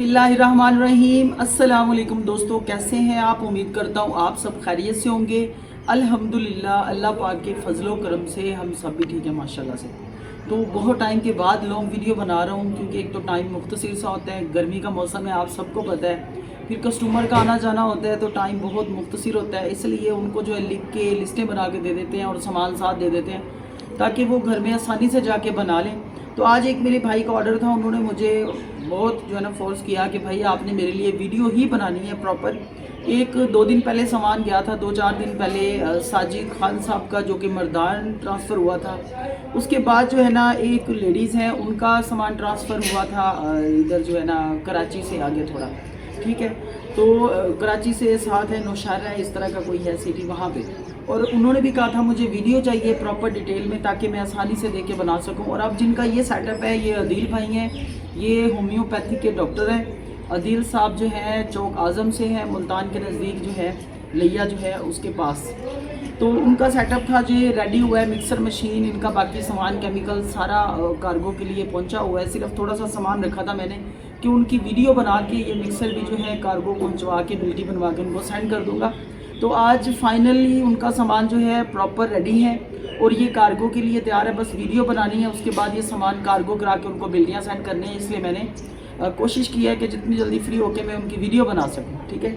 बिस्मिल्लाहिर्रहमानिर्रहीम। अस्सलाम वालेकुम दोस्तों, कैसे हैं आप? उम्मीद करता हूँ आप सब खैरियत से होंगे। अल्हम्दुलिल्लाह, अल्लाह पाक के फजलो करम से हम सब भी ठीक है माशाल्लाह से। तो बहुत टाइम के बाद लॉन्ग वीडियो बना रहा हूँ क्योंकि एक तो टाइम मुख्तसर सा होता है, गर्मी का मौसम है, आप सबको पता है। फिर कस्टमर का आना जाना होता है तो टाइम बहुत मुख्तसर होता है, इसलिए उनको जो है लिख के लिस्टें बना के दे देते हैं और सामान साथ दे देते हैं ताकि वो घर में आसानी से जाके बना लें। तो आज एक मेरे भाई का ऑर्डर था, उन्होंने मुझे बहुत जो है ना फोर्स किया कि भाई आपने मेरे लिए वीडियो ही बनानी है प्रॉपर। एक दो दिन पहले सामान गया था, 2-4 दिन पहले साजिद खान साहब का जो कि मर्दान ट्रांसफ़र हुआ था। उसके बाद जो है ना एक लेडीज़ हैं, उनका सामान ट्रांसफ़र हुआ था इधर जो है ना कराची से आगे थोड़ा, ठीक है। तो कराची से साथ है नौशहरा है, इस तरह का कोई है सिटी वहाँ पे। और उन्होंने भी कहा था मुझे वीडियो चाहिए प्रॉपर डिटेल में ताकि मैं आसानी से देख के बना सकूं। और अब जिनका ये सेटअप है, ये अदील भाई हैं, ये होम्योपैथी के डॉक्टर हैं। अदील साहब जो है चौक आज़म से हैं, मुल्तान के नज़दीक जो है लिया जो है उसके पास। तो उनका सेटअप था जो रेडी हुआ है, मिक्सर मशीन, इनका बाकी सामान केमिकल सारा कार्गो के लिए पहुंचा हुआ है। सिर्फ थोड़ा सा सामान रखा था मैंने कि उनकी वीडियो बना के ये मिक्सर भी जो है कार्गो पहुंचवा के बिल्टी बनवा के उनको सेंड कर दूंगा। तो आज फाइनली उनका सामान जो है प्रॉपर रेडी है और ये कार्गो के लिए तैयार है, बस वीडियो बनानी है। उसके बाद ये सामान कार्गो करा के उनको बिल्टियाँ सेंड करनी है, इसलिए मैंने कोशिश की है कि जितनी जल्दी फ्री होकर मैं उनकी वीडियो बना सकूं, ठीक है।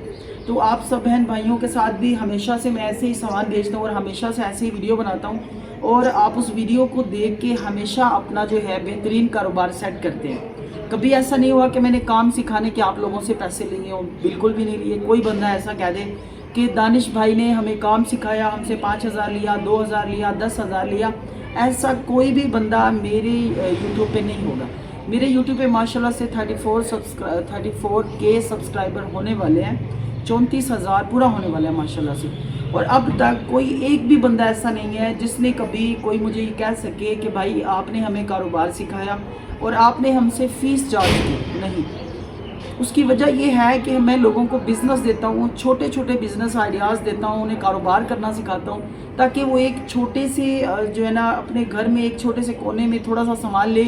तो आप सब बहन भाइयों के साथ भी हमेशा से मैं ऐसे ही सामान भेजता हूँ और हमेशा से ऐसे ही वीडियो बनाता हूँ और आप उस वीडियो को देख के हमेशा अपना जो है बेहतरीन कारोबार सेट करते हैं। कभी ऐसा नहीं हुआ कि मैंने काम सिखाने के आप लोगों से पैसे लिए हों, बिल्कुल भी नहीं लिए। कोई बंदा ऐसा कह दे कि दानिश भाई ने हमें काम सिखाया, हमसे 5,000 लिया, 2,000 लिया, 10,000 लिया, ऐसा कोई भी बंदा मेरे यूट्यूब पे नहीं होगा। मेरे यूट्यूब पे माशाल्लाह से 34K सब्सक्राइबर होने वाले हैं, 34,000 पूरा होने वाला है माशाल्लाह से। और अब तक कोई एक भी बंदा ऐसा नहीं है जिसने कभी कोई मुझे ये कह सके कि भाई आपने हमें कारोबार सिखाया और आपने हमसे फ़ीस चार्ज की, नहीं। उसकी वजह यह है कि मैं लोगों को बिज़नेस देता हूँ, छोटे छोटे बिज़नेस आइडियाज़ देता हूँ, उन्हें कारोबार करना सिखाता हूँ ताकि वो एक छोटे से जो है ना अपने घर में एक छोटे से कोने में थोड़ा सा सामान ले,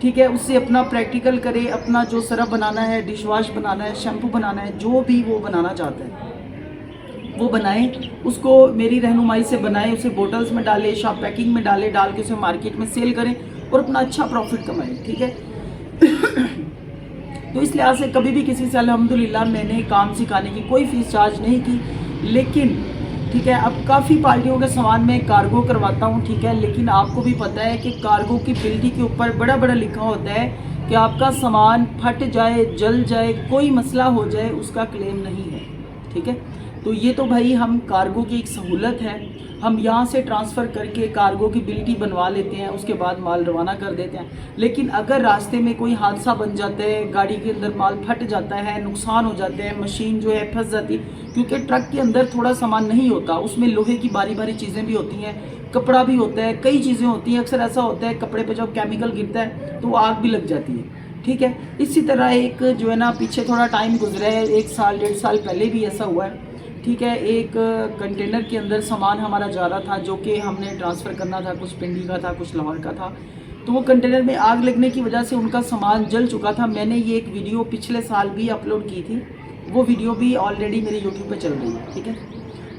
ठीक है, उससे अपना प्रैक्टिकल करे, अपना जो सरफ बनाना है, डिश वॉश बनाना है, शैम्पू बनाना है, जो भी वो बनाना चाहते हैं वो बनाएं, उसको मेरी रहनुमाई से बनाएं, उसे बोटल्स में डालें, शॉप पैकिंग में डालें, डाल के उसे मार्केट में सेल करें और अपना अच्छा प्रॉफिट कमाएं, ठीक है। तो इस लिहाज से कभी भी किसी से अल्हम्दुलिल्लाह मैंने काम सिखाने की कोई फ़ीस चार्ज नहीं की। लेकिन ठीक है, अब काफ़ी पार्टियों के सामान में कार्गो करवाता हूँ, ठीक है, लेकिन आपको भी पता है कि कार्गो की बिल्टी के ऊपर बड़ा बड़ा लिखा होता है कि आपका सामान फट जाए, जल जाए, कोई मसला हो जाए, उसका क्लेम नहीं है, ठीक है। तो ये तो भाई हम कार्गो की एक सहूलत है, हम यहाँ से ट्रांसफ़र करके कार्गो की बिल्टी बनवा लेते हैं, उसके बाद माल रवाना कर देते हैं। लेकिन अगर रास्ते में कोई हादसा बन जाता है, गाड़ी के अंदर माल फट जाता है, नुकसान हो जाते हैं, मशीन जो है फंस जाती है, क्योंकि ट्रक के अंदर थोड़ा सामान नहीं होता, उसमें लोहे की बारी बारी चीज़ें भी होती हैं, कपड़ा भी होता है, कई चीज़ें होती हैं। अक्सर ऐसा होता है कपड़े पर जब केमिकल गिरता है तो आग भी लग जाती है, ठीक है। इसी तरह एक जो है ना पीछे थोड़ा टाइम गुजरा है, 1 साल 1.5 साल पहले भी ऐसा हुआ है, ठीक है। एक कंटेनर के अंदर सामान हमारा जा रहा था जो कि हमने ट्रांसफ़र करना था, कुछ पिंडी का था, कुछ लाहौर का था। तो वो कंटेनर में आग लगने की वजह से उनका सामान जल चुका था। मैंने ये एक वीडियो पिछले साल भी अपलोड की थी, वो वीडियो भी ऑलरेडी मेरे यूट्यूब पे चल रही है, ठीक है।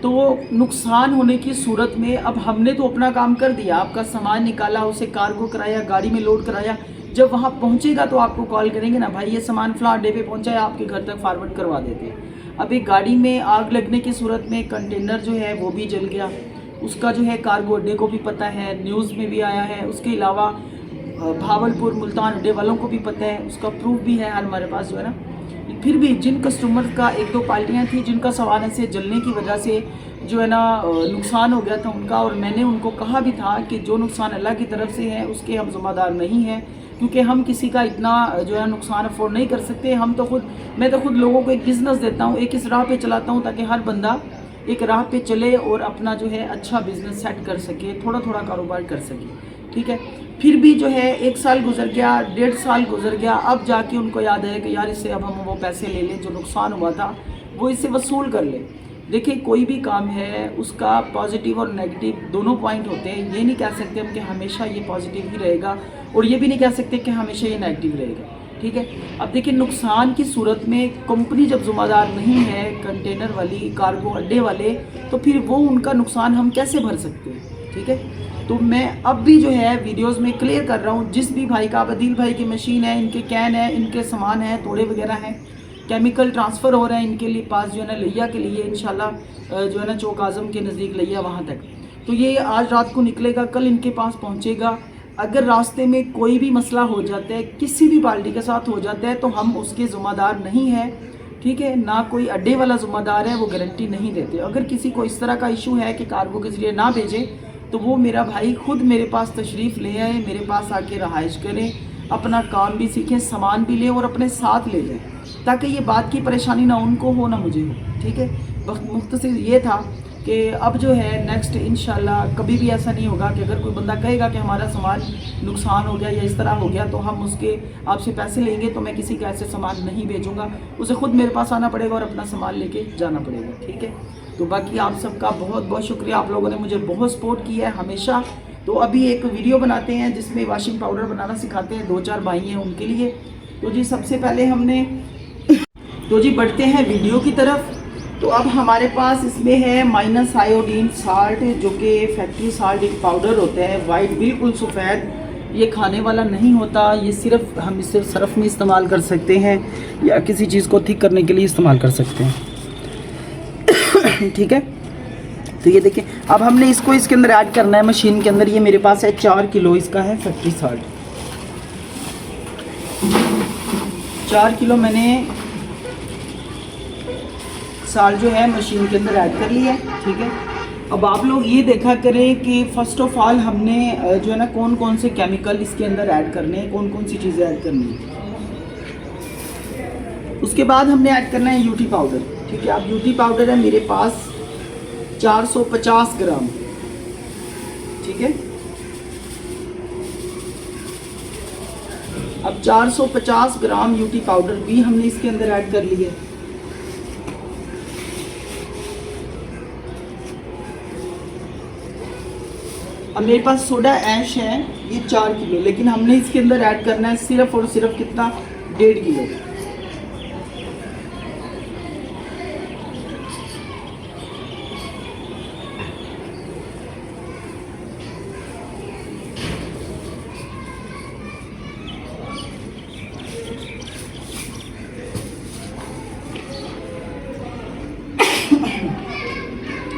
तो वो नुकसान होने की सूरत में अब हमने तो अपना काम कर दिया, आपका सामान निकाला, उसे कार्गो कराया, गाड़ी में लोड कराया। जब वहाँ पहुँचेगा तो आपको कॉल करेंगे ना, भाई ये सामान फलां अड्डे पे पहुँचा है, आपके घर तक फॉरवर्ड करवा देते हैं। अब एक गाड़ी में आग लगने की सूरत में कंटेनर जो है वो भी जल गया, उसका जो है कार्गो अड्डे को भी पता है, न्यूज़ में भी आया है, उसके अलावा भावलपुर मुल्तान अड्डे वालों को भी पता है, उसका प्रूफ भी है हमारे पास जो है ना। फिर भी जिन कस्टमर का 1-2 पार्टियाँ थी जिनका सामान ऐसे जलने की वजह से जो है ना नुकसान हो गया था उनका, और मैंने उनको कहा भी था कि जो नुकसान अल्लाह की तरफ से है उसके हम ज़िम्मेदार नहीं हैं, क्योंकि हम किसी का इतना जो है नुकसान अफोर्ड नहीं कर सकते। मैं तो खुद लोगों को एक बिज़नेस देता हूँ, एक इस राह पे चलाता हूँ ताकि हर बंदा एक राह पे चले और अपना जो है अच्छा बिज़नेस सेट कर सके, थोड़ा थोड़ा कारोबार कर सके, ठीक है। फिर भी जो है 1 साल गुजर गया, 1.5 साल गुजर गया, अब जाके उनको याद है कि यार इससे अब हम वो पैसे ले लें जो नुकसान हुआ था, वो इससे वसूल कर लें। देखिए कोई भी काम है उसका पॉजिटिव और नेगेटिव दोनों पॉइंट होते हैं। ये नहीं कह सकते हम कि हमेशा ये पॉजिटिव ही रहेगा और ये भी नहीं कह सकते कि हमेशा ये नेगेटिव रहेगा। ठीक है। अब देखिए नुकसान की सूरत में कंपनी जब ज़िम्मेदार नहीं है, कंटेनर वाली कार्गो अड्डे वाले, तो फिर वो उनका नुकसान हम कैसे भर सकते हैं, ठीक है। तो मैं अब भी जो है वीडियोस में क्लियर कर रहा हूँ, जिस भी भाई का, अदील भाई की मशीन है, इनके कैन है, इनके सामान है, तोड़े वगैरह हैं, केमिकल ट्रांसफ़र हो रहे हैं इनके लिए पास जो है ना लिया के लिए, इंशाल्लाह जो है ना चौक आज़म के नज़दीक लिया वहाँ तक। तो ये आज रात को निकलेगा, कल इनके पास पहुँचेगा। अगर रास्ते में कोई भी मसला हो जाता है, किसी भी पार्टी के साथ हो जाता है, तो हम उसके ज़िम्मेदार नहीं हैं, ठीक है। ना कोई अड्डे वाला ज़िम्मेदार है, वो गारंटी नहीं देते। अगर किसी को इस तरह का इशू है कि कार्गो के ज़रिए ना भेजें, तो वो मेरा भाई खुद मेरे पास तशरीफ़ ले आए, मेरे पास आके रहाइश करें, अपना काम भी सीखें, सामान भी लें और अपने साथ ले जाएँ, ताकि ये बात की परेशानी ना उनको हो ना मुझे हो, ठीक है। वक्त मुख्तसर ये था कि अब जो है नेक्स्ट इंशाल्लाह कभी भी ऐसा नहीं होगा कि अगर कोई बंदा कहेगा कि हमारा सामान नुकसान हो गया या इस तरह हो गया तो हम उसके आपसे पैसे लेंगे, तो मैं किसी का ऐसे सामान नहीं भेजूँगा, उसे ख़ुद मेरे पास आना पड़ेगा और अपना सामान लेके जाना पड़ेगा, ठीक है। तो बाकी आप सबका बहुत बहुत शुक्रिया, आप लोगों ने मुझे बहुत सपोर्ट किया है हमेशा। तो अभी एक वीडियो बनाते हैं जिसमें वॉशिंग पाउडर बनाना सिखाते हैं, 2-4 भाई हैं उनके लिए। तो जी सबसे पहले हमने तो जी बढ़ते हैं वीडियो की तरफ। तो अब हमारे पास इसमें है माइनस आयोडीन साल्ट, जो कि फैक्ट्री साल्ट एक पाउडर होता है, वाइट बिल्कुल सफ़ेद, ये खाने वाला नहीं होता, ये सिर्फ हम इसे सरफ में इस्तेमाल कर सकते हैं या किसी चीज़ को थिक करने के लिए इस्तेमाल कर सकते हैं, ठीक है। तो ये देखिए अब हमने इसको इसके अंदर ऐड करना है मशीन के अंदर। ये मेरे पास है 4 किलो इसका है फैक्ट्री साल्ट, 4 किलो मैंने साल्ट जो है मशीन के अंदर ऐड कर लिया है, ठीक है। अब आप लोग ये देखा करें कि फ़र्स्ट ऑफ ऑल हमने जो है ना कौन कौन से केमिकल इसके अंदर ऐड करने हैं, कौन कौन सी चीज़ें ऐड करनी है। उसके बाद हमने ऐड करना है यूटी पाउडर, ठीक है। अब यूटी पाउडर है मेरे पास 450 ग्राम, ठीक है। अब 450 ग्राम यूटी पाउडर भी हमने इसके अंदर ऐड कर लिया है। अब मेरे पास सोडा ऐश है, ये 4 किलो, लेकिन हमने इसके अंदर ऐड करना है सिर्फ और सिर्फ कितना, 1.5 किलो।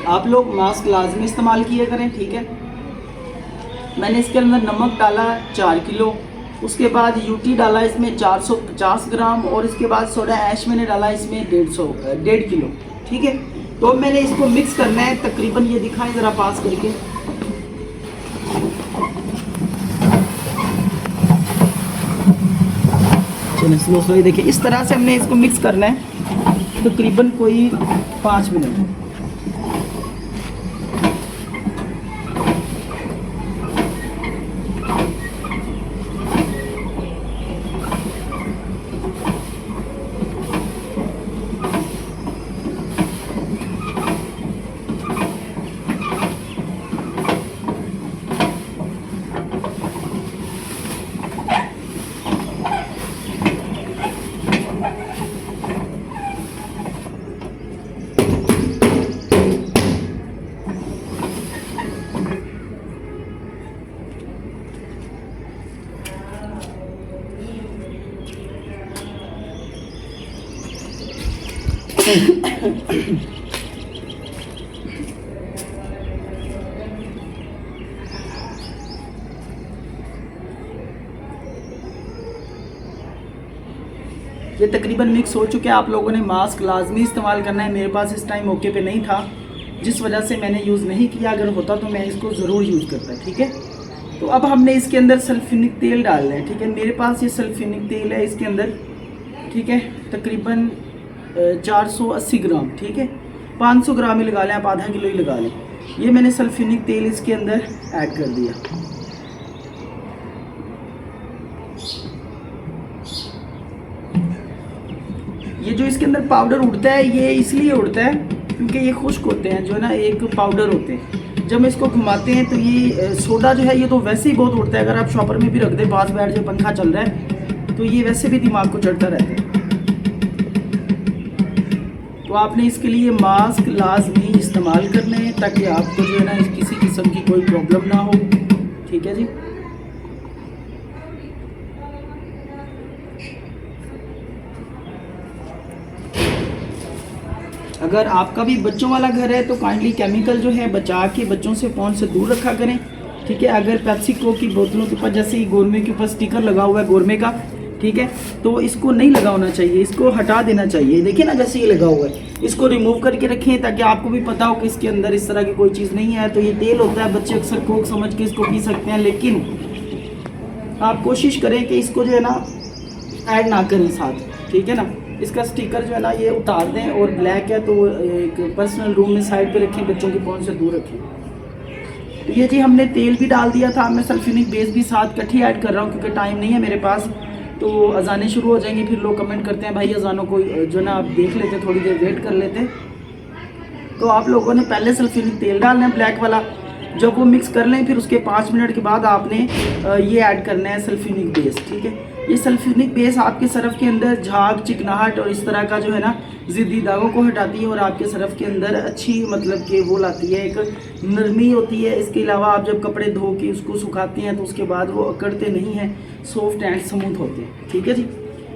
आप लोग मास्क लाजमी इस्तेमाल किया करें, ठीक है। मैंने इसके अंदर नमक डाला 4 किलो, उसके बाद यूटी डाला इसमें 450 ग्राम, और इसके बाद सोडा ऐश मैंने डाला इसमें 1.5 किलो, ठीक है। तो मैंने इसको मिक्स करना है तकरीबन, ये दिखाएं ज़रा पास करके, चलिए स्लो देखिए, इस तरह से हमने इसको मिक्स करना है तकरीबन कोई 5 मिनट। ये तकरीबन मिक्स हो चुके हैं। आप लोगों ने मास्क लाजमी इस्तेमाल करना है। मेरे पास इस टाइम मौके पे नहीं था, जिस वजह से मैंने यूज़ नहीं किया, अगर होता तो मैं इसको ज़रूर यूज़ करता, ठीक है। तो अब हमने इसके अंदर सल्फिनिक तेल डालना है, ठीक है। मेरे पास ये सल्फिनिक तेल है इसके अंदर, ठीक है, तकरीबन 480 ग्राम, ठीक है। 500 ग्राम ही लगा लें आप, आधा किलो ही लगा लें। ये मैंने सल्फिनिक तेल इसके अंदर ऐड कर दिया। ये जो इसके अंदर पाउडर उड़ता है, ये इसलिए उड़ता है क्योंकि ये खुश्क होते हैं, जो है ना एक पाउडर होते हैं। जब हम इसको घुमाते हैं तो ये सोडा जो है ये तो वैसे ही बहुत उड़ता है। अगर आप शॉपर में भी रख दें, पास बैठ जाए, पंखा चल रहा है तो ये वैसे भी दिमाग को चढ़ता रहता है। तो आपने इसके लिए मास्क लाजमी इस्तेमाल करने हैं ताकि आपको जो है ना किसी किस्म की कोई प्रॉब्लम ना हो। ठीक है जी। अगर आपका भी बच्चों वाला घर है तो काइंडली केमिकल जो है बचा के बच्चों से फ़ोन से दूर रखा करें। ठीक है। अगर पेप्सी को की बोतलों के ऊपर जैसे गोरमे के ऊपर स्टिकर लगा हुआ है गोरमे का, ठीक है, तो इसको नहीं लगा होना चाहिए, इसको हटा देना चाहिए। देखिए ना जैसे ये लगा हुआ है, इसको रिमूव करके रखें ताकि आपको भी पता हो कि इसके अंदर इस तरह की कोई चीज़ नहीं है। तो ये तेल होता है, बच्चे अक्सर कोक समझ के इसको पी सकते हैं, लेकिन आप कोशिश करें कि इसको जो है ना ऐड ना करें साथ। ठीक है ना। इसका स्टिकर जो है ना ये उतार दें, और ब्लैक है तो एक पर्सनल रूम में साइड पे रखें, बच्चों के फ़ोन से दूर रखें। तो ये जी हमने तेल भी डाल दिया था, मैं सल्फ्यूरिक बेस भी साथ इकट्ठी ऐड कर रहा हूँ क्योंकि टाइम नहीं है मेरे पास। तो अजानें शुरू हो जाएंगी, फिर लोग कमेंट करते हैं भाई अजानों को जो ना आप देख लेते, थोड़ी देर वेट कर लेते। तो आप लोगों ने पहले सल्फ्यूरिक तेल डालना है ब्लैक वाला, जब वो मिक्स कर लें फिर उसके 5 मिनट के बाद आपने ये ऐड करना है सल्फ्यूरिक बेस। ठीक है। ये सल्फ्यूरिक बेस आपके सरफ के अंदर झाग, चिकनाहट और इस तरह का जो है ना ज़िद्दी दागों को हटाती है और आपके सरफ के अंदर अच्छी मतलब कि वो लाती है, एक नरमी होती है। इसके अलावा आप जब कपड़े धो के उसको सुखाते हैं तो उसके बाद वो अकड़ते नहीं हैं, सॉफ्ट एंड स्मूथ होते हैं। ठीक है जी।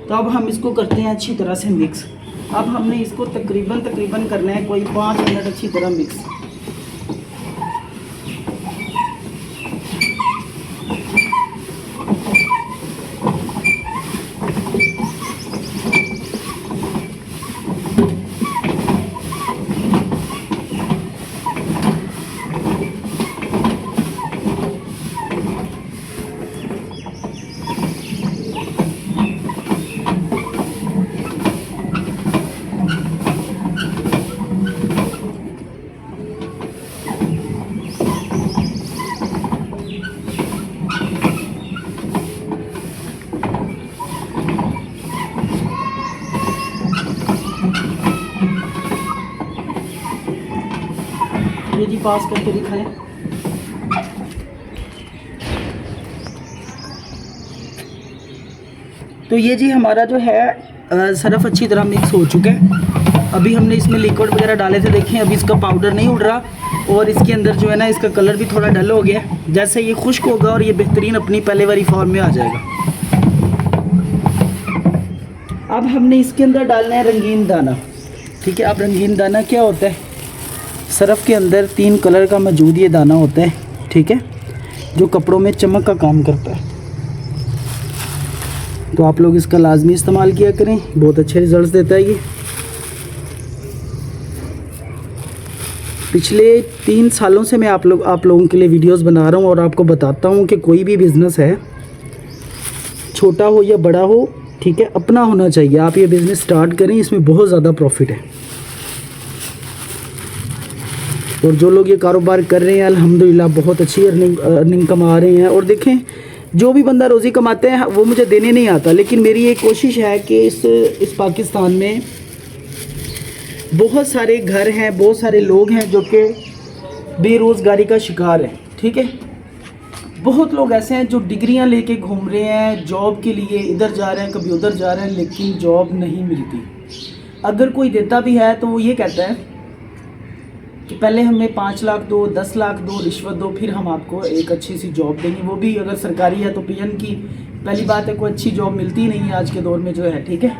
तो अब हम इसको करते हैं अच्छी तरह से मिक्स। अब हमने इसको तकरीबन करना है कोई 5 मिनट अच्छी तरह मिक्स। ये जी पास करके दिखाएं। तो ये जी हमारा जो है सरफ अच्छी तरह मिक्स हो चुका है। अभी हमने इसमें लिक्विड वगैरह डाले थे, देखें अभी इसका पाउडर नहीं उड़ रहा, और इसके अंदर जो है ना इसका कलर भी थोड़ा डल हो गया। जैसे ये खुश्क होगा और ये बेहतरीन अपनी पहले वाली फॉर्म में आ जाएगा। अब हमने इसके अंदर डालना है रंगीन दाना। ठीक है। अब रंगीन दाना क्या होता है? सरफ के अंदर 3 कलर का मौजूद ये दाना होता है। ठीक है। जो कपड़ों में चमक का काम करता है। तो आप लोग इसका लाजमी इस्तेमाल किया करें, बहुत अच्छे रिजल्ट्स देता है ये। पिछले 3 सालों से मैं आप लोगों के लिए वीडियोस बना रहा हूँ और आपको बताता हूँ कि कोई भी बिज़नेस है, छोटा हो या बड़ा हो, ठीक है, अपना होना चाहिए। आप ये बिज़नेस स्टार्ट करें, इसमें बहुत ज़्यादा प्रॉफिट है। और जो लोग ये कारोबार कर रहे हैं अल्हम्दुलिल्लाह बहुत अच्छी अर्निंग कमा रहे हैं। और देखें जो भी बंदा रोज़ी कमाते हैं वो मुझे देने नहीं आता, लेकिन मेरी एक कोशिश है कि इस पाकिस्तान में बहुत सारे घर हैं, बहुत सारे लोग हैं जो कि बेरोज़गारी का शिकार हैं। ठीक है। बहुत लोग ऐसे हैं जो डिग्रियां लेके घूम रहे हैं जॉब के लिए, इधर जा रहे हैं कभी उधर जा रहे हैं, लेकिन जॉब नहीं मिलती। अगर कोई देता भी है तो वो ये कहता है कि पहले हमें 5 लाख दो, 10 लाख दो, रिश्वत दो, फिर हम आपको एक अच्छी सी जॉब देंगे। वो भी अगर सरकारी है तो पीएन की। पहली बात है कोई अच्छी जॉब मिलती ही नहीं है आज के दौर में जो है। ठीक है।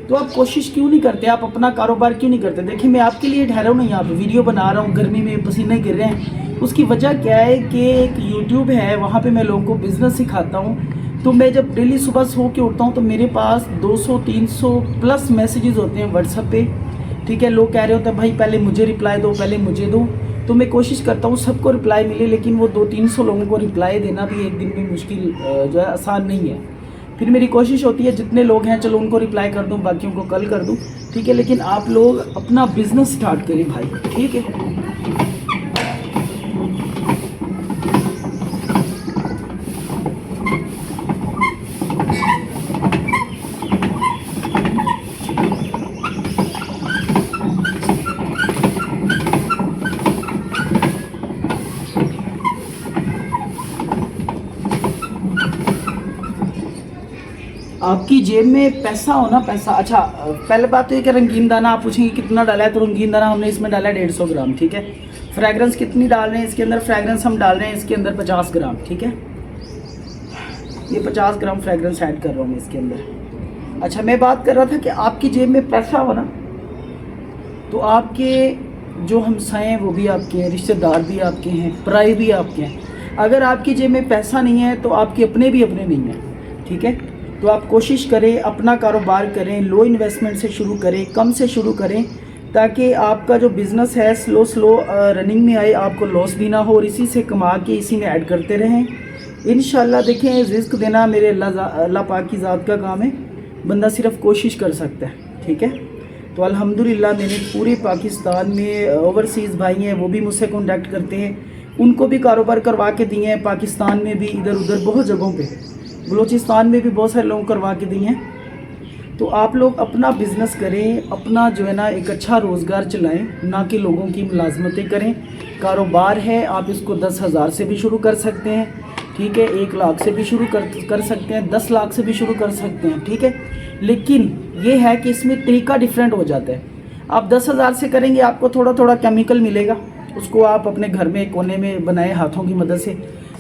तो आप कोशिश क्यों नहीं करते, आप अपना कारोबार क्यों नहीं करते? देखिए मैं आपके लिए ठहरा हूँ नहीं, आप वीडियो बना रहा हूँ, गर्मी में पसीने गिर रहे हैं। उसकी वजह क्या है कि एक यूट्यूब है, वहाँ पे मैं लोगों को बिज़नेस सिखाता हूँ। तो मैं जब डेली सुबह सो के उठता हूँ तो मेरे पास 200-300 प्लस मैसेजेस होते हैं व्हाट्सएप पे। ठीक है। लोग कह रहे होते हैं भाई पहले मुझे रिप्लाई दो, पहले मुझे दो। तो मैं कोशिश करता हूँ सबको रिप्लाई मिले, लेकिन वो 200-300 लोगों को रिप्लाई देना भी एक दिन में मुश्किल जो है आसान नहीं है। फिर मेरी कोशिश होती है जितने लोग हैं चलो उनको रिप्लाई कर दूं, बाकियों को कल कर दूं। ठीक है। लेकिन आप लोग अपना बिजनेस स्टार्ट करें भाई। ठीक है। आपकी जेब में पैसा हो ना, पैसा। अच्छा, पहले बात तो ये कि रंगीन दाना आप पूछेंगे कितना डाला है, तो रंगीन दाना हमने इसमें डाला है 150 ग्राम, ठीक है। फ्रेगरेंस कितनी डाल रहे हैं इसके अंदर? फ्रेगरेंस हम डाल रहे हैं इसके अंदर 50 ग्राम, ठीक है। ये 50 ग्राम फ्रेगरेंस ऐड कर रहा हूँ मैं इसके अंदर। अच्छा, मैं बात कर रहा था कि आपकी जेब में पैसा हो ना, तो आपके जो हमसाए हैं वो भी आपके हैं, रिश्तेदार भी आपके हैं, पराए भी आपके हैं। अगर आपकी जेब में पैसा नहीं है तो आपके अपने भी अपने नहीं हैं, ठीक है। तो आप कोशिश करें, अपना कारोबार करें, लो इन्वेस्टमेंट से शुरू करें, कम से शुरू करें, ताकि आपका जो बिज़नेस है स्लो रनिंग में आए, आपको लॉस भी ना हो, और इसी से कमा के इसी में ऐड करते रहें। इंशाल्लाह देखें, रिज़्क देना मेरे अल्लाह पाक की ज़ात का काम है, बंदा सिर्फ कोशिश कर सकता है, ठीक है। तो अल्हम्दुलिल्लाह मैंने पूरे पाकिस्तान में ओवरसीज़ भाई हैं, वो भी मुझसे कॉन्टैक्ट करते हैं, उनको भी कारोबार करवा के दिए हैं। पाकिस्तान में भी इधर उधर बहुत जगहों पे, बलूचिस्तान में भी बहुत सारे लोग करवा के दिए हैं। तो आप लोग अपना बिज़नेस करें, अपना जो है ना एक अच्छा रोज़गार चलाएं, ना कि लोगों की मुलाजमतें करें। कारोबार है, आप इसको 10,000 से भी शुरू कर सकते हैं, ठीक है। 1 लाख से भी शुरू कर सकते हैं, 10 लाख से भी शुरू कर सकते हैं, ठीक है। लेकिन ये है कि इसमें तरीका डिफरेंट हो जाता है। आप 10,000 से करेंगे, आपको थोड़ा थोड़ा केमिकल मिलेगा, उसको आप अपने घर में कोने में बनाए, हाथों की मदद से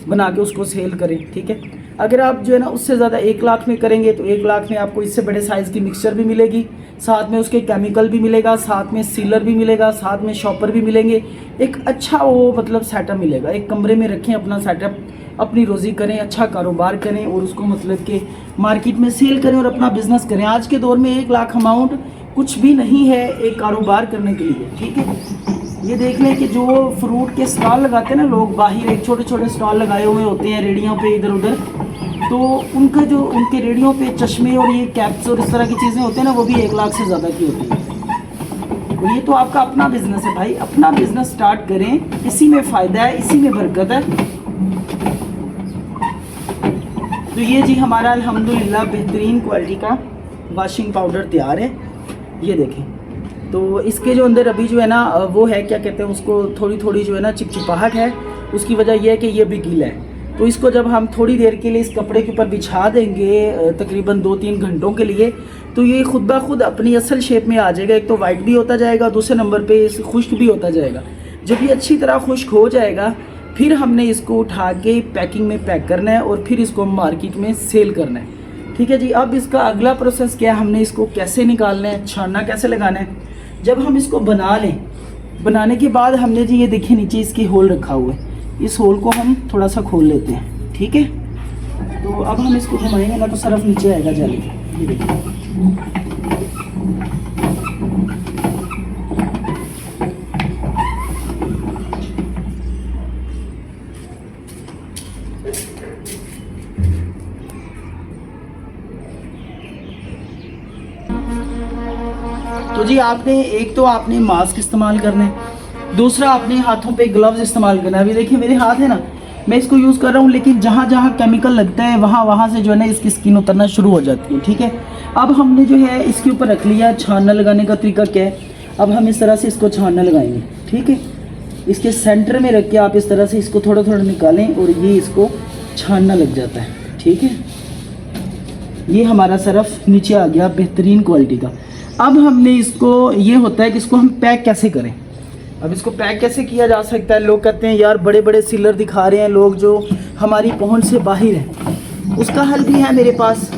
बना के उसको सेल करें, ठीक है। अगर आप जो है ना उससे ज़्यादा 1 लाख में करेंगे, तो 1 लाख में आपको इससे बड़े साइज़ की मिक्सचर भी मिलेगी, साथ में उसके केमिकल भी मिलेगा, साथ में सीलर भी मिलेगा, साथ में शॉपर भी मिलेंगे। एक अच्छा वो मतलब सेटअप मिलेगा। एक कमरे में रखें अपना सेटअप, अपनी रोज़ी करें, अच्छा कारोबार करें, और उसको मतलब कि मार्केट में सेल करें और अपना बिज़नेस करें। आज के दौर में 1 लाख अमाउंट कुछ भी नहीं है एक कारोबार करने के लिए, ठीक है। ये देख लें कि जो फ्रूट के स्टॉल लगाते हैं ना लोग, बाहर एक छोटे छोटे स्टॉल लगाए हुए होते हैं रेडियों पे इधर उधर, तो उनका जो उनके रेडियों पे चश्मे और ये कैप्स और इस तरह की चीज़ें होती हैं ना, वो भी 1 लाख से ज़्यादा की होती हैं। तो ये तो आपका अपना बिजनेस है भाई, अपना बिजनेस स्टार्ट करें, इसी में फ़ायदा है, इसी में बरकत है। तो ये जी हमारा अल्हम्दुलिल्लाह बेहतरीन क्वालिटी का वॉशिंग पाउडर तैयार है, ये देखें। तो इसके जो अंदर अभी जो है ना वो है, क्या कहते हैं उसको, थोड़ी थोड़ी जो है ना चिपचिपाहट है। उसकी वजह यह है कि ये भी गीला है। तो इसको जब हम थोड़ी देर के लिए इस कपड़े के ऊपर बिछा देंगे, तकरीबन 2-3 घंटों के लिए, तो ये खुद ब खुद अपनी असल शेप में आ जाएगा। एक तो वाइट भी होता जाएगा, दूसरे नंबर पे खुश्क भी होता जाएगा। जब ये अच्छी तरह खुश्क हो जाएगा, फिर हमने इसको उठा के पैकिंग में पैक करना है और फिर इसको मार्केट में सेल करना है, ठीक है जी। अब इसका अगला प्रोसेस क्या है, हमने इसको कैसे निकालना है, छानना कैसे लगाना है। जब हम इसको बना लें, बनाने के बाद हमने जी ये देखिए नीचे इसकी होल रखा हुआ है, इस होल को हम थोड़ा सा खोल लेते हैं, ठीक है। तो अब हम इसको घुमाएंगे ना तो सरफ नीचे आएगा जाली, ये देखिए। तो जी आपने मास्क इस्तेमाल करना है, दूसरा आपने हाथों पे ग्लव्स इस्तेमाल करना है। अभी देखिए मेरे हाथ है ना, मैं इसको यूज़ कर रहा हूँ, लेकिन जहाँ जहाँ केमिकल लगता है वहाँ से जो है ना इसकी स्किन उतरना शुरू हो जाती है, ठीक है। अब हमने जो है इसके ऊपर रख लिया। छानना लगाने का तरीका क्या है, अब हम इस तरह से इसको छानना लगाएंगे, ठीक है। इसके सेंटर में रख के आप इस तरह से इसको थोड़ा थोड़ा निकालें और ये इसको छानना लग जाता है, ठीक है। ये हमारा सरफ नीचे आ गया बेहतरीन क्वालिटी का। अब हमने इसको, ये होता है कि इसको हम पैक कैसे करें। अब इसको पैक कैसे किया जा सकता है, लोग कहते हैं यार बड़े बड़े सीलर दिखा रहे हैं लोग जो हमारी पहुंच से बाहर है, उसका हल भी है मेरे पास।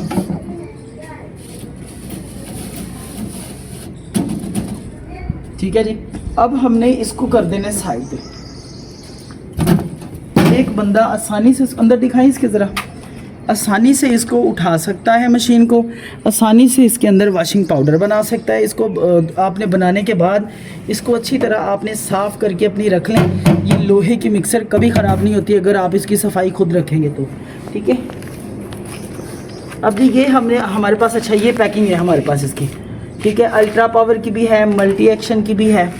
ठीक है जी। अब हमने इसको कर देना साइड पे, एक बंदा आसानी से अंदर दिखाई इसके ज़रा, आसानी से इसको उठा सकता है मशीन को, आसानी से इसके अंदर वॉशिंग पाउडर बना सकता है। इसको आपने बनाने के बाद इसको अच्छी तरह आपने साफ़ करके अपनी रख लें। ये लोहे की मिक्सर कभी ख़राब नहीं होती अगर आप इसकी सफाई खुद रखेंगे तो, ठीक है। अब जी ये हमारे पास, अच्छा ये पैकिंग है हमारे पास इसकी, ठीक है। अल्ट्रा पावर की भी है, मल्टी एक्शन की भी है,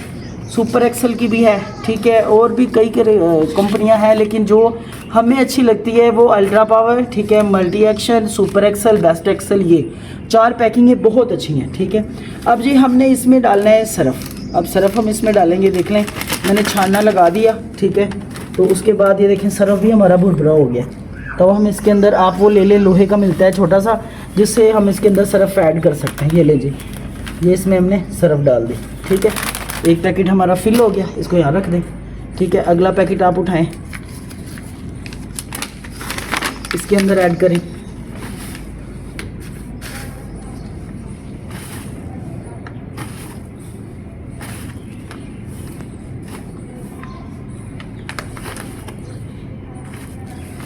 सुपर एक्सल की भी है, ठीक है। और भी कई कंपनियां हैं, लेकिन जो हमें अच्छी लगती है वो अल्ट्रा पावर, ठीक है, multi action, super excel, best excel, ये 4 पैकिंगें बहुत अच्छी हैं, ठीक है। अब जी हमने इसमें डालना है सरफ। अब सरफ हम इसमें डालेंगे, देख लें मैंने छानना लगा दिया, ठीक है। तो उसके बाद ये देखें सरफ भी हमारा भुरभुरा हो गया। तो हम इसके अंदर, आप वो ले लें, लोहे का मिलता है छोटा सा, जिससे हम इसके अंदर सरफ ऐड कर सकते हैं। ये ले जी, ये इसमें हमने सरफ डाल दी, ठीक है। एक पैकेट हमारा फिल हो गया, इसको यहाँ रख दें, ठीक है। अगला पैकेट आप उठाएं, इसके अंदर ऐड करें।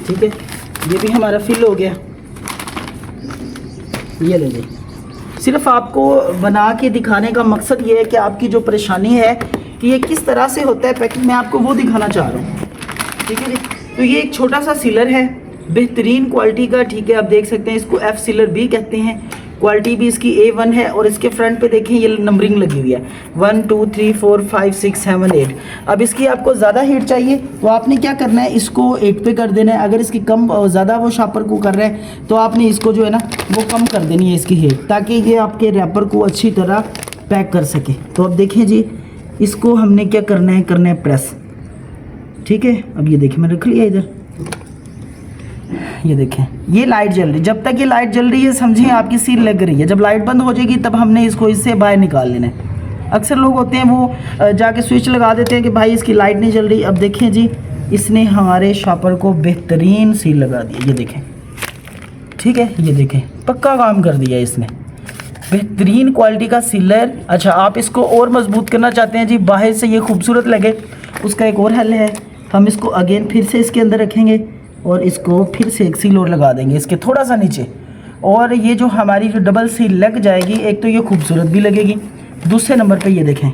ठीक है, ये भी हमारा फिल हो गया। ये ले लीजिए। सिर्फ आपको बना के दिखाने का मकसद ये है कि आपकी जो परेशानी है कि ये किस तरह से होता है पैकिंग, मैं आपको वो दिखाना चाह रहा हूँ, ठीक है जी। तो ये एक छोटा सा सीलर है, बेहतरीन क्वालिटी का, ठीक है। आप देख सकते हैं, इसको F सीलर भी कहते हैं। क्वालिटी भी इसकी A1 है और इसके फ्रंट पे देखें ये नंबरिंग लगी हुई है 1 2 3 4 5 6 7 8। अब इसकी आपको ज़्यादा हीट चाहिए तो आपने क्या करना है, इसको 8 पे कर देना है। अगर इसकी कम ज़्यादा वो शापर को कर रहा है तो आपने इसको जो है ना वो कम कर देनी है इसकी हीट, ताकि ये आपके रैपर को अच्छी तरह पैक कर सके। तो अब देखें जी, इसको हमने क्या करना है प्रेस, ठीक है। अब ये देखें, मैं रख लिया इधर, ये देखें ये लाइट जल रही। जब तक ये लाइट जल रही है समझिए आपकी सील लग रही है। जब लाइट बंद हो जाएगी तब हमने इसको इससे बाहर निकाल लेना है। अक्सर लोग होते हैं वो जाके स्विच लगा देते हैं कि भाई इसकी लाइट नहीं जल रही। अब देखें जी, इसने हमारे शॉपर को बेहतरीन सील लगा दी, ये देखें, ठीक है। ये देखें पक्का काम कर दिया इसने, बेहतरीन क्वालिटी का सीलर। अच्छा, आप इसको और मजबूत करना चाहते हैं जी, बाहर से ये खूबसूरत लगे, उसका एक और हल है। हम इसको अगेन फिर से इसके अंदर रखेंगे और इसको फिर से एक सील और लगा देंगे इसके थोड़ा सा नीचे, और ये जो हमारी जो डबल सील लग जाएगी, एक तो ये खूबसूरत भी लगेगी, दूसरे नंबर पे ये देखें,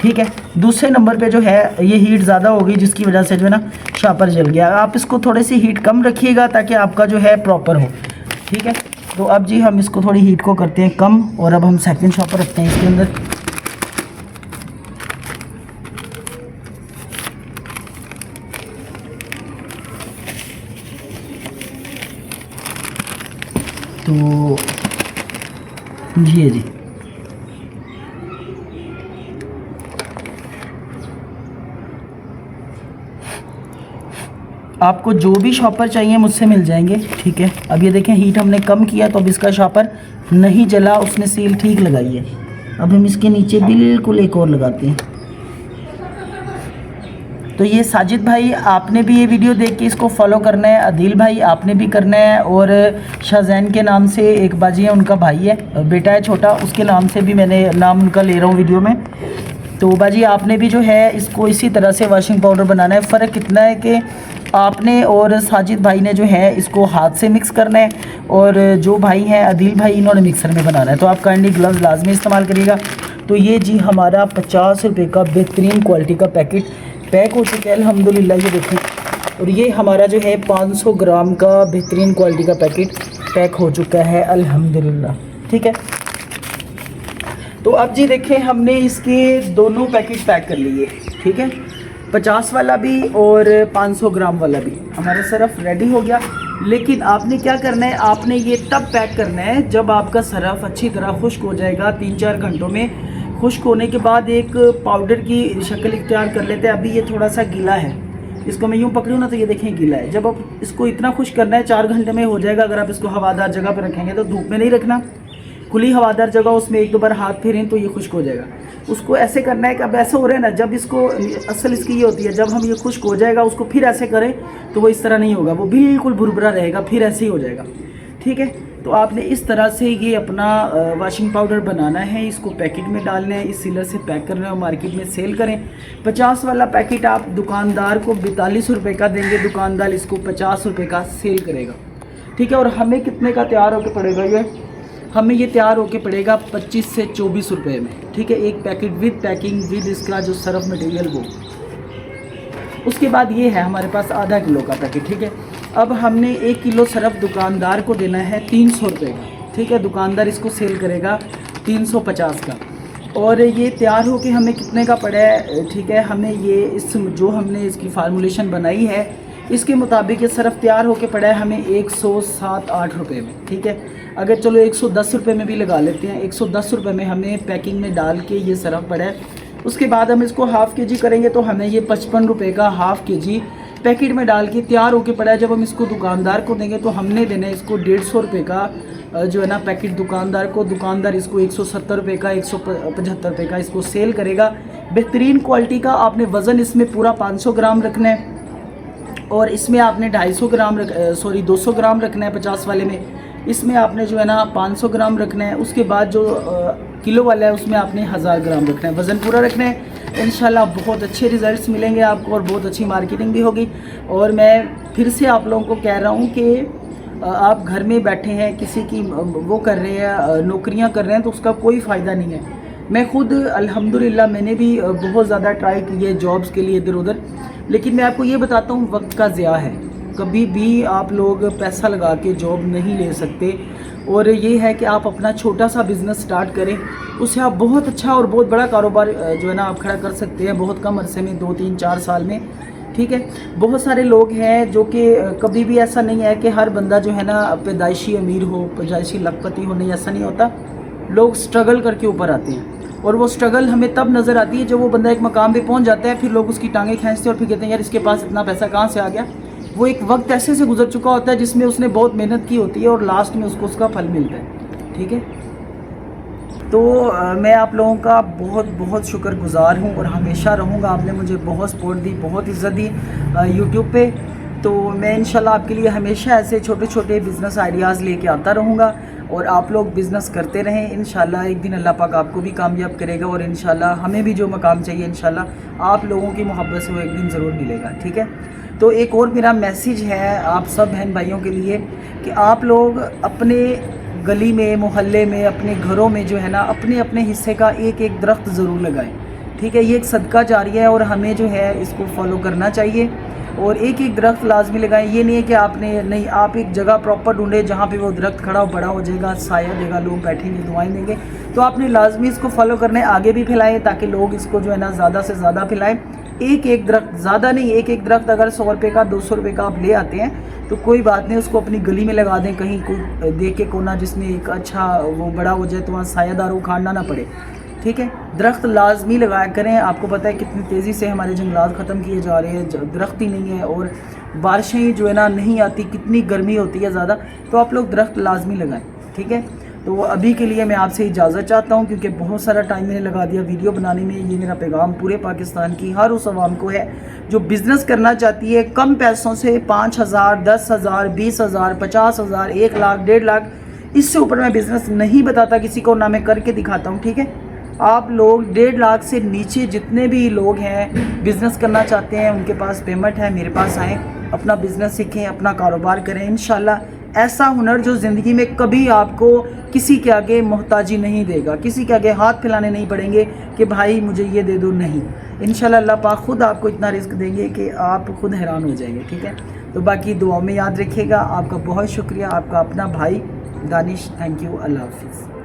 ठीक है। दूसरे नंबर पे जो है ये हीट ज़्यादा होगी जिसकी वजह से जो है ना शापर जल गया। आप इसको थोड़ी सी हीट कम रखिएगा ताकि आपका जो है प्रॉपर हो, ठीक है। तो अब जी हम इसको थोड़ी हीट को करते हैं कम, और अब हम सेकंड शॉपर रखते हैं इसके अंदर। तो ये जी आपको जो भी शॉपर चाहिए मुझसे मिल जाएंगे, ठीक है। अब ये देखें हीट हमने कम किया तो अब इसका शॉपर नहीं जला, उसने सील ठीक लगाई है। अब हम इसके नीचे बिल्कुल एक और लगाते हैं। तो ये साजिद भाई आपने भी ये वीडियो देख के इसको फॉलो करना है, अदील भाई आपने भी करना है, और शाहजैन के नाम से एक बाजी है, उनका भाई है, बेटा है छोटा, उसके नाम से भी मैंने नाम उनका ले रहा हूँ वीडियो में। तो बाजी आपने भी जो है इसको इसी तरह से वॉशिंग पाउडर बनाना है। फ़र्क कितना है कि आपने और साजिद भाई ने जो है इसको हाथ से मिक्स करना है, और जो भाई हैं अदील भाई इन्होंने मिक्सर में बनाना है। तो आप काइंडली ग्लव्स लाजमी इस्तेमाल करिएगा। तो ये जी हमारा 50 रुपये का बेहतरीन क्वालिटी का पैकेट पैक हो चुका है अल्हम्दुलिल्लाह, ये देखें। और ये हमारा जो है 500 ग्राम का बेहतरीन क्वालिटी का पैकेट पैक हो चुका है अल्हम्दुलिल्लाह, ठीक है। तो अब जी देखें हमने इसके दोनों पैकेट पैक कर लिए, ठीक है। 50 वाला भी और 500 ग्राम वाला भी हमारा सरफ रेडी हो गया। लेकिन आपने क्या करना है, आपने ये तब पैक करना है जब आपका सरफ अच्छी तरह खुश्क हो जाएगा। 3-4 घंटों में खुश्क होने के बाद एक पाउडर की शक्ल इख्तियार कर लेते हैं। अभी ये थोड़ा सा गीला है, इसको मैं यूँ पकड़ूँ ना तो ये देखें गीला है। जब आप इसको इतना खुश्क करना है 4 घंटे में हो जाएगा। अगर आप इसको हवादार जगह पर रखेंगे तो धूप में नहीं रखना, खुली हवादार जगह, उसमें 1-2 बार हाथ फेरें तो ये खुश्क हो जाएगा। उसको ऐसे करना है कि अब ऐसे हो रहा है ना, जब इसको असल इसकी ये होती है, जब हम ये खुश्क हो जाएगा उसको फिर ऐसे करें तो वो इस तरह नहीं होगा, वो बिल्कुल भुरभुरा रहेगा, फिर ऐसे ही हो जाएगा, ठीक है। तो आपने इस तरह से ये अपना वॉशिंग पाउडर बनाना है, इसको पैकेट में डालना है, इस सीलर से पैक करना है, मार्केट में सेल करें। 50 वाला पैकेट आप दुकानदार को 42 रुपये का देंगे, दुकानदार इसको 50 रुपये का सेल करेगा, ठीक है। और हमें कितने का तैयार होकर पड़ेगा ये, हमें ये तैयार होके पड़ेगा 25 से 24 रुपये में, ठीक है। एक पैकेट विद पैकिंग विद इसका जो सरफ मटेरियल वो। उसके बाद ये है हमारे पास आधा किलो का पैकेट, ठीक है। अब हमने 1 किलो सरफ दुकानदार को देना है 300 रुपये का, ठीक है। दुकानदार इसको सेल करेगा 350 का। और ये तैयार होके हमें कितने का पड़ा है, ठीक है। हमें ये इस जो हमने इसकी फार्मूलेशन बनाई है इसके मुताबिक ये सरफ तैयार होके पड़ा है हमें 107-8 रुपये में, ठीक है। अगर चलो 110 रुपये में भी लगा लेते हैं, 110 रुपये में हमें पैकिंग में डाल के ये सरफ पड़ा है। उसके बाद हम इसको ½ kg करेंगे तो हमें ये 55 रुपये का ½ kg पैकेट में डाल के तैयार होके पड़ा है। जब हम इसको दुकानदार को देंगे तो हमने देना है इसको 150 रुपये का जो है ना पैकेट दुकानदार को। दुकानदार इसको 170 रुपये का 175 रुपये का इसको सेल करेगा। बेहतरीन क्वालिटी का। आपने वज़न इसमें पूरा 500 ग्राम रखना है और इसमें आपने 200 ग्राम रखना है 50 वाले में। इसमें आपने जो है ना 500 ग्राम रखना है। उसके बाद जो किलो वाला है उसमें आपने 1000 ग्राम रखना है। वज़न पूरा रखना है। इंशाल्लाह बहुत अच्छे रिज़ल्ट्स मिलेंगे आपको और बहुत अच्छी मार्केटिंग भी होगी। और मैं फिर से आप लोगों को कह रहा हूँ कि आप घर में बैठे हैं, किसी की वो कर रहे हैं, नौकरियाँ कर रहे हैं, तो उसका कोई फ़ायदा नहीं है। मैं खुद अल्हम्दुलिल्लाह मैंने भी बहुत ज़्यादा ट्राई की है जॉब्स के लिए इधर उधर, लेकिन मैं आपको ये बताता हूँ वक्त का ज़िया है। कभी भी आप लोग पैसा लगा के जॉब नहीं ले सकते। और ये है कि आप अपना छोटा सा बिज़नेस स्टार्ट करें, उससे आप बहुत अच्छा और बहुत बड़ा कारोबार जो है ना आप खड़ा कर सकते हैं बहुत कम अरसे में, 2 3 4 साल में। ठीक है, बहुत सारे लोग हैं जो कि कभी भी ऐसा नहीं है कि हर बंदा जो है ना पैदाइशी अमीर हो, पैदाइशी लखपति हो, नहीं ऐसा नहीं होता। लोग स्ट्रगल करके ऊपर आते हैं और वो स्ट्रगल हमें तब नज़र आती है जब वो बंदा एक मकाम पे पहुंच जाता है। फिर लोग उसकी टांगें खींचते हैं और फिर कहते हैं यार इसके पास इतना पैसा कहाँ से आ गया। वो एक वक्त ऐसे से गुजर चुका होता है जिसमें उसने बहुत मेहनत की होती है और लास्ट में उसको उसका फल मिलता है। ठीक है, तो मैं आप लोगों का बहुत बहुत शुक्रगुज़ार हूँ और हमेशा रहूँगा। आपने मुझे बहुत सपोर्ट दी, बहुत इज़्ज़त दी यूट्यूब पे। तो मैं इंशाल्लाह आपके लिए हमेशा ऐसे छोटे छोटे बिज़नेस आइडियाज़ लेके आता रहूँगा और आप लोग बिज़नेस करते रहें। इंशाल्लाह एक दिन अल्लाह पाक आपको भी कामयाब करेगा और इंशाल्लाह हमें भी जो मकाम चाहिए इंशाल्लाह आप लोगों की मोहब्बत से वो एक दिन ज़रूर मिलेगा। ठीक है, तो एक और मेरा मैसेज है आप सब बहन भाइयों के लिए कि आप लोग अपने गली में, मोहल्ले में, अपने घरों में जो है ना अपने अपने हिस्से का एक एक दरख्त ज़रूर लगाएं। ठीक है, ये एक सदका जारिया है और हमें जो है इसको फॉलो करना चाहिए और एक एक दरख्त लाजमी लगाएं। ये नहीं है कि आपने नहीं, आप एक जगह प्रॉपर ढूंढे जहाँ पे वो दरख्त खड़ा हो, बड़ा हो जाएगा, साया देगा, लोग बैठेंगे, दुआएं देंगे। तो आपने लाजमी इसको फॉलो करना है, आगे भी फैलाएं ताकि लोग इसको जो है ना ज़्यादा से ज़्यादा फैलाएं। एक एक दरख्त, ज़्यादा नहीं, एक एक दरख्त अगर 100 रुपये का 200 रुपये का आप ले आते हैं तो कोई बात नहीं, उसको अपनी गली में लगा दें, कहीं कोई देख के कोना जिसमें एक अच्छा वो बड़ा हो जाए तो वहाँ सायादार उखाड़ना ना पड़े। ठीक है, दरख्त लाजमी लगाया करें। आपको पता है कितनी तेज़ी से हमारे जंगलात ख़त्म किए जा रहे हैं, दरख्त ही नहीं है और बारिशें जो है ना नहीं आती, कितनी गर्मी होती है ज़्यादा, तो आप लोग दरख्त लाजमी लगाएं। ठीक है, तो अभी के लिए मैं आपसे इजाज़त चाहता हूँ क्योंकि बहुत सारा टाइम मैंने लगा दिया वीडियो बनाने में। ये मेरा पैगाम पूरे पाकिस्तान की हर उस आवाम को है जो बिज़नेस करना चाहती है कम पैसों से, 5000, 10,000, 20,000, 50,000, 1 लाख, 1.5 लाख, इससे ऊपर मैं बिज़नेस नहीं बताता किसी को, ना मैं करके दिखाता हूँ। ठीक है, आप लोग 1.5 लाख से नीचे जितने भी लोग हैं बिज़नेस करना चाहते हैं, उनके पास पेमेंट है, मेरे पास आएँ, अपना बिज़नेस सीखें, अपना कारोबार करें। इंशाल्लाह ऐसा हुनर जो ज़िंदगी में कभी आपको किसी के आगे मोहताजी नहीं देगा, किसी के आगे हाथ फैलाने नहीं पड़ेंगे कि भाई मुझे ये दे दो, नहीं। इंशाल्लाह अल्लाह पाक खुद आपको इतना रिस्क देंगे कि आप खुद हैरान हो जाएंगे। ठीक है, तो बाकी दुआ में याद रखिएगा। आपका बहुत शुक्रिया, आपका अपना भाई दानिश। थैंक यू, अल्लाह हाफिज़।